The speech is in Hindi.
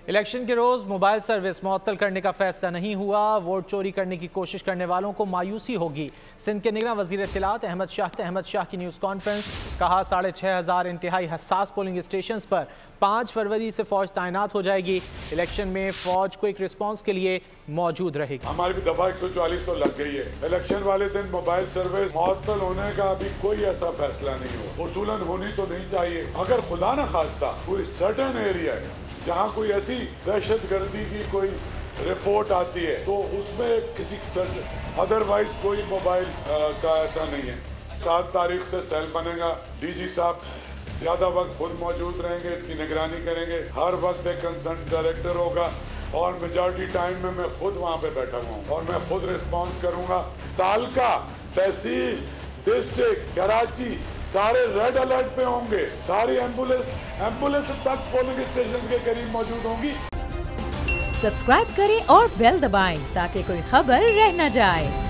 इलेक्शन के रोज मोबाइल सर्विस मुअत्तल करने का फैसला नहीं हुआ। वोट चोरी करने की कोशिश करने वालों को मायूसी होगी। सिंध के निगरान वजीर इत्तलात अहमद शाह की न्यूज़ कॉन्फ्रेंस। कहा 6500 इंतहाई हसास पोलिंग स्टेशन पर 5 फरवरी से फौज तैनात हो जाएगी। इलेक्शन में फौज क्विक रिस्पॉन्स के लिए मौजूद रहेगी। हमारी भी दफा 144 तो लग गई है। इलेक्शन वाले दिन मोबाइल सर्विस मुअत्तल होने का अभी कोई ऐसा फैसला नहीं हुआ। उसूलन होनी तो नहीं चाहिए। अगर खुदा न खास्ता कोई सर्टेन एरिया है जहाँ कोई ऐसी दहशतगर्दी की कोई रिपोर्ट आती है तो उसमें किसी अदरवाइज कोई मोबाइल का ऐसा नहीं है। 7 तारीख से सेल बनेगा। डीजी साहब ज्यादा वक्त खुद मौजूद रहेंगे, इसकी निगरानी करेंगे। हर वक्त एक कंसर्न डायरेक्टर होगा और मेजॉरिटी टाइम में मैं खुद वहाँ पे बैठा हुआ हूँ और मैं खुद रिस्पॉन्स करूँगा। तालका, तहसील, डिस्ट्रिक्ट, कराची सारे रेड अलर्ट पे होंगे। सारी एम्बुलेंस तक पोलिंग स्टेशन के करीब मौजूद होंगी। सब्सक्राइब करें और बेल दबाएं ताकि कोई खबर रह न जाए।